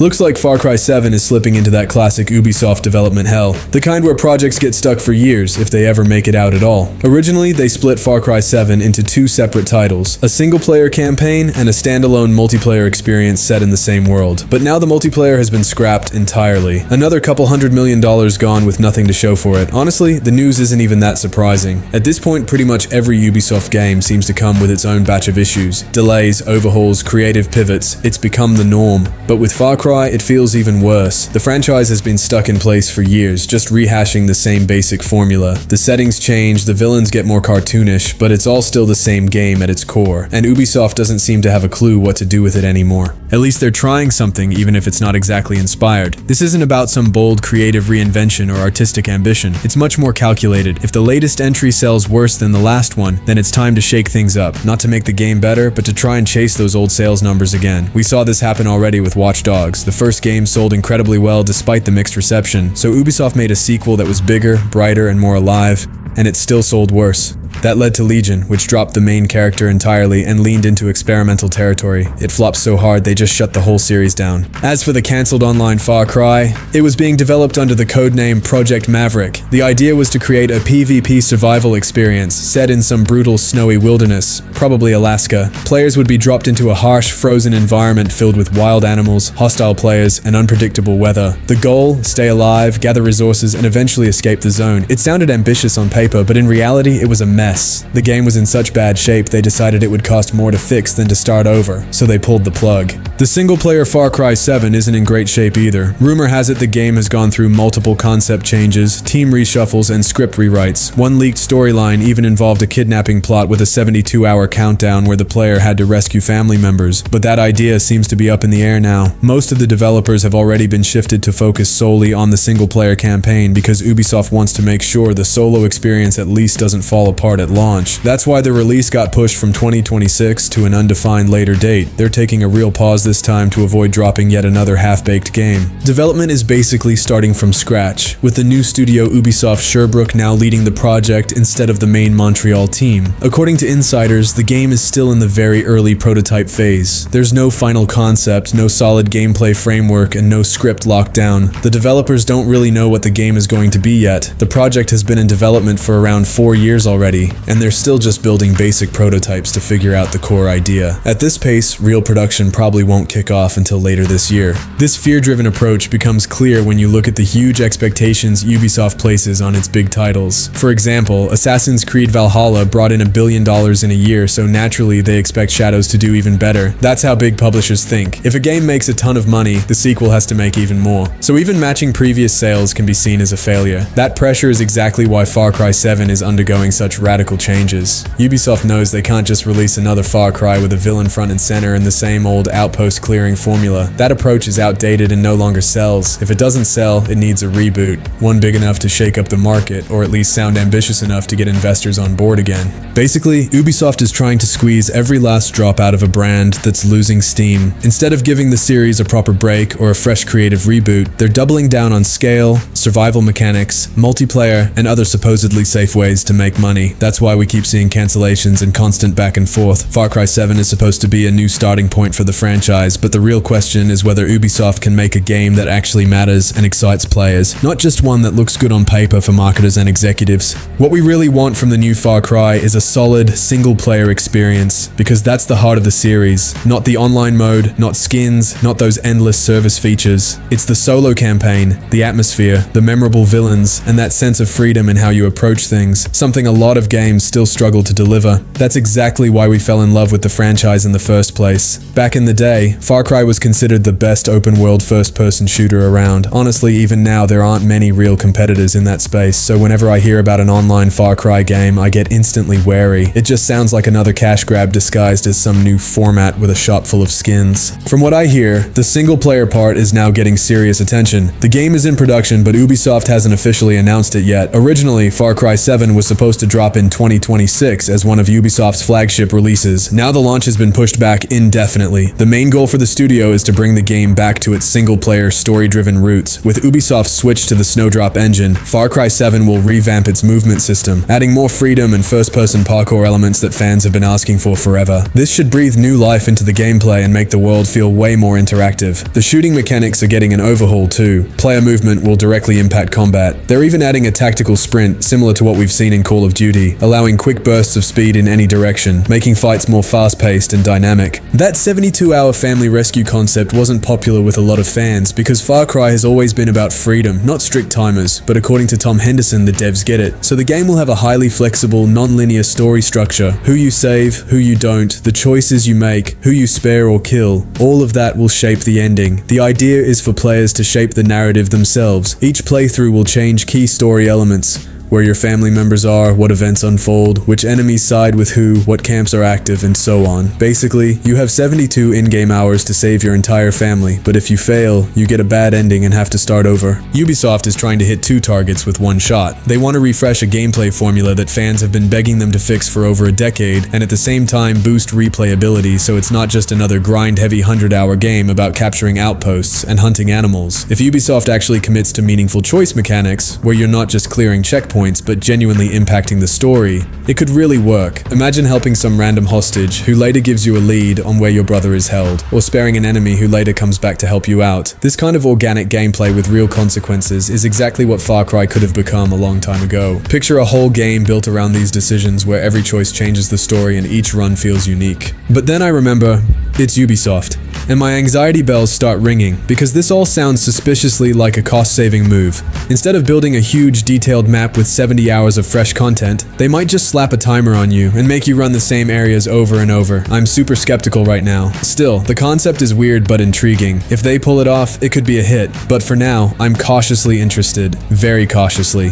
Looks like Far Cry 7 is slipping into that classic Ubisoft development hell, the kind where projects get stuck for years if they ever make it out at all. Originally, they split Far Cry 7 into two separate titles, a single-player campaign and a standalone multiplayer experience set in the same world. But now the multiplayer has been scrapped entirely. Another couple $100 million gone with nothing to show for it. Honestly, the news isn't even that surprising. At this point, pretty much every Ubisoft game seems to come with its own batch of issues. Delays, overhauls, creative pivots. It's become the norm. But with Far Cry, it feels even worse. The franchise has been stuck in place for years, just rehashing the same basic formula. The settings change, the villains get more cartoonish, but it's all still the same game at its core, and Ubisoft doesn't seem to have a clue what to do with it anymore. At least they're trying something, even if it's not exactly inspired. This isn't about some bold creative reinvention or artistic ambition. It's much more calculated. If the latest entry sells worse than the last one, then it's time to shake things up, not to make the game better, but to try and chase those old sales numbers again. We saw this happen already with Watch Dogs. The first game sold incredibly well despite the mixed reception, so Ubisoft made a sequel that was bigger, brighter, and more alive, and it still sold worse. That led to Legion, which dropped the main character entirely and leaned into experimental territory. It flopped so hard they just shut the whole series down. As for the cancelled online Far Cry, it was being developed under the codename Project Maverick. The idea was to create a PvP survival experience set in some brutal snowy wilderness, probably Alaska. Players would be dropped into a harsh, frozen environment filled with wild animals, hostile players, and unpredictable weather. The goal? Stay alive, gather resources, and eventually escape the zone. It sounded ambitious on paper, but in reality, it was a mess. The game was in such bad shape they decided it would cost more to fix than to start over, so they pulled the plug. The single-player Far Cry 7 isn't in great shape either. Rumor has it the game has gone through multiple concept changes, team reshuffles, and script rewrites. One leaked storyline even involved a kidnapping plot with a 72-hour countdown where the player had to rescue family members, but that idea seems to be up in the air now. Most of the developers have already been shifted to focus solely on the single-player campaign because Ubisoft wants to make sure the solo experience at least doesn't fall apart at launch. That's why the release got pushed from 2026 to an undefined later date. They're taking a real pause this time to avoid dropping yet another half-baked game. Development is basically starting from scratch, with the new studio Ubisoft Sherbrooke now leading the project instead of the main Montreal team. According to insiders, the game is still in the very early prototype phase. There's no final concept, no solid gameplay framework, and no script locked down. The developers don't really know what the game is going to be yet. The project has been in development for around 4 years already, and they're still just building basic prototypes to figure out the core idea. At this pace, real production probably won't kick off until later this year. This fear-driven approach becomes clear when you look at the huge expectations Ubisoft places on its big titles. For example, Assassin's Creed Valhalla brought in $1 billion in a year, so naturally they expect Shadows to do even better. That's how big publishers think. If a game makes a ton of money, the sequel has to make even more. So even matching previous sales can be seen as a failure. That pressure is exactly why Far Cry 7 is undergoing such radical changes. Ubisoft knows they can't just release another Far Cry with a villain front and center in the same old outpost clearing formula. That approach is outdated and no longer sells. If it doesn't sell, it needs a reboot. One big enough to shake up the market, or at least sound ambitious enough to get investors on board again. Basically, Ubisoft is trying to squeeze every last drop out of a brand that's losing steam. Instead of giving the series a proper break or a fresh creative reboot, they're doubling down on scale, survival mechanics, multiplayer, and other supposedly safe ways to make money. That's why we keep seeing cancellations and constant back and forth. Far Cry 7 is supposed to be a new starting point for the franchise, but the real question is whether Ubisoft can make a game that actually matters and excites players, not just one that looks good on paper for marketers and executives. What we really want from the new Far Cry is a solid, single-player experience, because that's the heart of the series. Not the online mode, not skins, not those endless service features. It's the solo campaign, the atmosphere, the memorable villains, and that sense of freedom in how you approach things, something a lot of games still struggle to deliver. That's exactly why we fell in love with the franchise in the first place. Back in the day, Far Cry was considered the best open-world first-person shooter around. Honestly, even now, there aren't many real competitors in that space, so whenever I hear about an online Far Cry game, I get instantly wary. It just sounds like another cash grab disguised as some new format with a shop full of skins. From what I hear, the single-player part is now getting serious attention. The game is in production, but Ubisoft hasn't officially announced it yet. Originally, Far Cry 7 was supposed to drop in in 2026 as one of Ubisoft's flagship releases. Now the launch has been pushed back indefinitely. The main goal for the studio is to bring the game back to its single-player, story-driven roots. With Ubisoft's switch to the Snowdrop engine, Far Cry 7 will revamp its movement system, adding more freedom and first-person parkour elements that fans have been asking for forever. This should breathe new life into the gameplay and make the world feel way more interactive. The shooting mechanics are getting an overhaul too. Player movement will directly impact combat. They're even adding a tactical sprint, similar to what we've seen in Call of Duty, allowing quick bursts of speed in any direction, making fights more fast-paced and dynamic. That 72-hour family rescue concept wasn't popular with a lot of fans because Far Cry has always been about freedom, not strict timers, but according to Tom Henderson, the devs get it. So the game will have a highly flexible, non-linear story structure. Who you save, who you don't, the choices you make, who you spare or kill, all of that will shape the ending. The idea is for players to shape the narrative themselves. Each playthrough will change key story elements, where your family members are, what events unfold, which enemies side with who, what camps are active, and so on. Basically, you have 72 in-game hours to save your entire family, but if you fail, you get a bad ending and have to start over. Ubisoft is trying to hit two targets with one shot. They want to refresh a gameplay formula that fans have been begging them to fix for over a decade, and at the same time boost replayability so it's not just another grind-heavy 100-hour game about capturing outposts and hunting animals. If Ubisoft actually commits to meaningful choice mechanics, where you're not just clearing checkpoints, but genuinely impacting the story, it could really work. Imagine helping some random hostage who later gives you a lead on where your brother is held, or sparing an enemy who later comes back to help you out. This kind of organic gameplay with real consequences is exactly what Far Cry could have become a long time ago. Picture a whole game built around these decisions where every choice changes the story and each run feels unique. But then I remember, it's Ubisoft, and my anxiety bells start ringing because this all sounds suspiciously like a cost-saving move. Instead of building a huge detailed map with 70 hours of fresh content, they might just slap a timer on you and make you run the same areas over and over. I'm super skeptical right now. Still, the concept is weird but intriguing. If they pull it off, it could be a hit, but for now, I'm cautiously interested. Very cautiously.